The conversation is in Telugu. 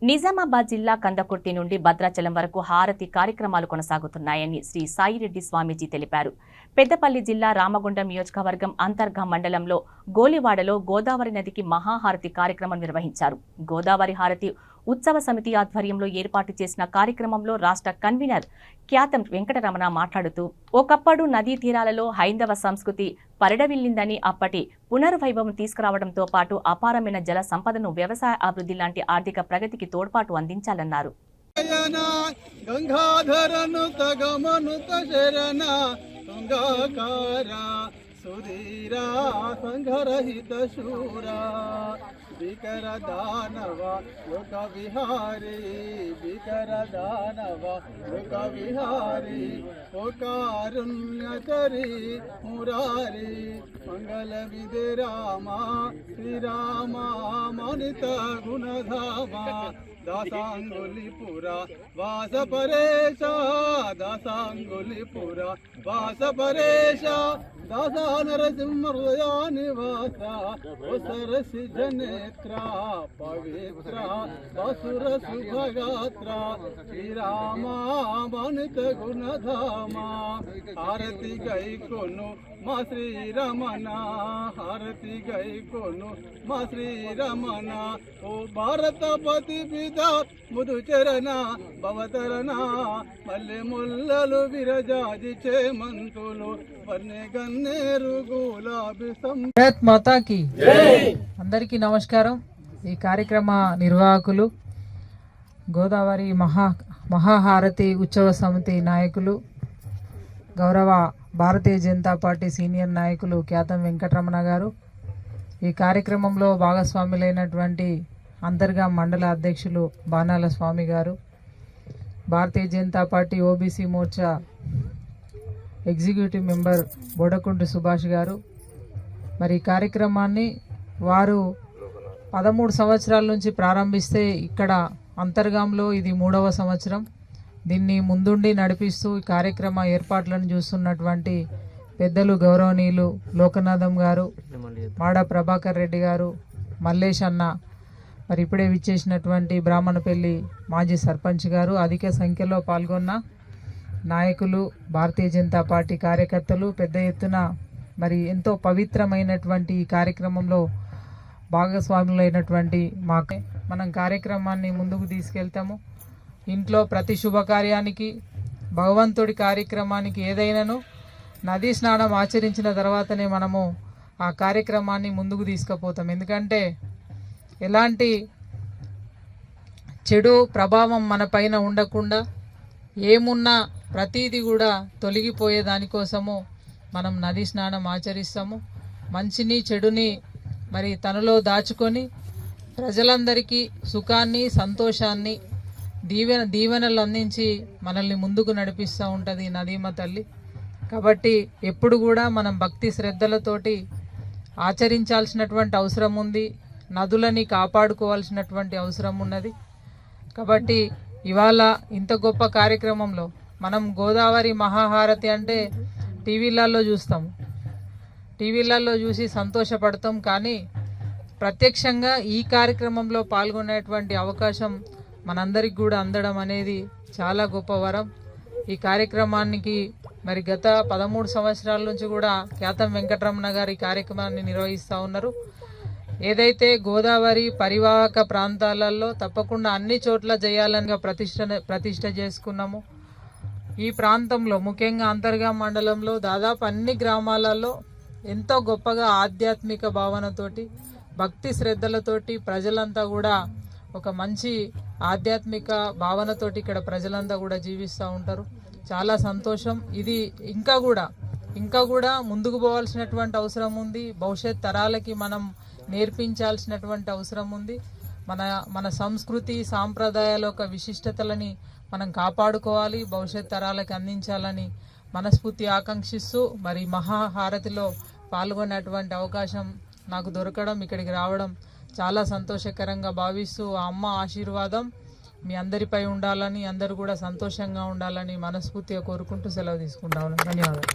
నిజామాబాద్ జిల్లా కందకుర్తి నుండి భద్రాచలం వరకు హారతి కార్యక్రమాలు కొనసాగుతున్నాయని శ్రీ సాయిరెడ్డి స్వామీజీ తెలిపారు. పెద్దపల్లి జిల్లా రామగుండం నియోజకవర్గం అంతర్గా మండలంలో గోలివాడలో గోదావరి నదికి మహాహారతి కార్యక్రమం నిర్వహించారు. గోదావరి హారతి ఉత్సవ సమితి ఆధ్వర్యంలో ఏర్పాటు చేసిన కార్యక్రమంలో రాష్ట్ర కన్వీనర్ క్యాతం వెంకటరమణ మాట్లాడుతూ, ఒకప్పుడు నదీ తీరాలలో హైందవ సంస్కృతి పరిడవిల్లిందని, అప్పటి పునర్వైభవం తీసుకురావడంతో పాటు అపారమైన జల సంపదను, వ్యవసాయ అభివృద్ధి లాంటి ఆర్థిక ప్రగతికి తోడ్పాటు అందించాలన్నారు. సుధీరా సంఘరహిత శూరా వికర దానవ యోగ విహారీ వికర దానవ యోగ విహారీ ఓకారుణ్యకరీ మురారీ మంగళ విదే రామ శ్రీరామ మనిత గుణధామ దాసాంగులిపుర వాస పరేశ దాసాంగులిపుర వాస పరేశ దాసా నరసింహ హృదయా నివాస సరసి జనేత్ర పవిత్ర వసుర శుభగాత్ర శ్రీరామ మనిత గుణధామ హారతి గై కొను మా శ్రీరమణ హారతి గై కొను మా శ్రీరమణ ఓ భారతపతి పిత ముదు చరణ భవతరణ మల్లె ముల్లలు విరజాజి చేమంతులు వన్నె గన్నేరు గులాబీ భారత్ మాతాకి అందరికీ నమస్కారం. ఈ కార్యక్రమ నిర్వాహకులు, గోదావరి మహాహారతి ఉత్సవ సమితి నాయకులు, గౌరవ భారతీయ జనతా పార్టీ సీనియర్ నాయకులు క్యాతం వెంకటరమణ గారు, ఈ కార్యక్రమంలో భాగస్వాములైనటువంటి అంతర్గా మండల అధ్యక్షులు Banala Swamy garu, Bharatiya Janata Party OBC Morcha executive member Bodakunti Subhash garu. మరి ఈ కార్యక్రమాన్ని వారు 13 సంవత్సరాల నుంచి ప్రారంభిస్తే ఇక్కడ అంతర్గాంలో ఇది 3వ సంవత్సరం. దీన్ని ముందుండి నడిపిస్తూ ఈ కార్యక్రమ ఏర్పాట్లను చూస్తున్నటువంటి పెద్దలు గౌరవనీయులు లోకనాథం గారు, మాడ ప్రభాకర్ రెడ్డి గారు, మల్లేష్ అన్న, మరి ఇప్పుడే విచ్చేసినటువంటి బ్రాహ్మణపల్లి మాజీ సర్పంచ్ గారు, అధిక సంఖ్యలో పాల్గొన్న నాయకులు, భారతీయ జనతా పార్టీ కార్యకర్తలు పెద్ద ఎత్తున మరి ఎంతో పవిత్రమైనటువంటి ఈ కార్యక్రమంలో భాగస్వాములైనటువంటి మనం కార్యక్రమాన్ని ముందుకు తీసుకెళ్తాము. ఇంట్లో ప్రతి శుభకార్యానికి, భగవంతుడి కార్యక్రమానికి ఏదైనాను నదీ స్నానం ఆచరించిన తర్వాతనే మనము ఆ కార్యక్రమాన్ని ముందుకు తీసుకుపోతాం. ఎందుకంటే ఎలాంటి చెడు ప్రభావం మన పైన ఉండకుండా, ఏమున్నా ప్రతీది కూడా తొలగిపోయే దానికోసము మనం నదీ స్నానం ఆచరిస్తాము. మంచిని చెడుని మరి తనలో దాచుకొని ప్రజలందరికీ సుఖాన్ని, సంతోషాన్ని, దీవెనలు అందించి మనల్ని ముందుకు నడిపిస్తూ ఉంటుంది నదీమ తల్లి. కాబట్టి ఎప్పుడు కూడా మనం భక్తి శ్రద్ధలతోటి ఆచరించాల్సినటువంటి అవసరం ఉంది. నదులని కాపాడుకోవాల్సినటువంటి అవసరం ఉన్నది. కాబట్టి ఇవాళ ఇంత గొప్ప కార్యక్రమంలో మనం గోదావరి మహాహారతి అంటే టీవీలలో చూస్తాము, టీవీలలో చూసి సంతోషపడతాం. కానీ ప్రత్యక్షంగా ఈ కార్యక్రమంలో పాల్గొనేటువంటి అవకాశం మనందరికి కూడా అందడం అనేది చాలా గొప్ప వరం. ఈ కార్యక్రమానికి మరి గత 13 సంవత్సరాల నుంచి కూడా క్యాతం వెంకటరమణ గారు ఈ కార్యక్రమాన్ని నిర్వహిస్తూ ఉన్నారు. ఏదైతే గోదావరి పరివాహక ప్రాంతాలలో తప్పకుండా అన్ని చోట్ల చేయాలని ప్రతిష్ట చేసుకున్నాము. ఈ ప్రాంతంలో ముఖ్యంగా అంతర్గా మండలంలో దాదాపు అన్ని గ్రామాలలో ఎంతో గొప్పగా ఆధ్యాత్మిక భావనతోటి, భక్తి శ్రద్ధలతోటి ప్రజలంతా కూడా ఒక మంచి ఆధ్యాత్మిక భావనతోటి ఇక్కడ ప్రజలంతా కూడా జీవిస్తూ ఉంటారు. చాలా సంతోషం. ఇది ఇంకా కూడా ముందుకు పోవాల్సినటువంటి అవసరం ఉంది. భవిష్యత్ తరాలకి మనం నేర్పించాల్సినటువంటి అవసరం ఉంది. మన సంస్కృతి సాంప్రదాయాల యొక్క విశిష్టతలని మనం కాపాడుకోవాలి, భవిష్యత్ తరాలకి అందించాలని మనస్ఫూర్తి ఆకాంక్షిస్తూ మరి మహాహారతిలో పాల్గొనేటువంటి అవకాశం నాకు దొరకడం, ఇక్కడికి రావడం చాలా సంతోషకరంగా భావిస్తూ ఆ అమ్మ ఆశీర్వాదం మీ అందరిపై ఉండాలని, అందరూ కూడా సంతోషంగా ఉండాలని మనస్ఫూర్తిగా కోరుకుంటూ సెలవు తీసుకుంటాను. ధన్యవాదాలు.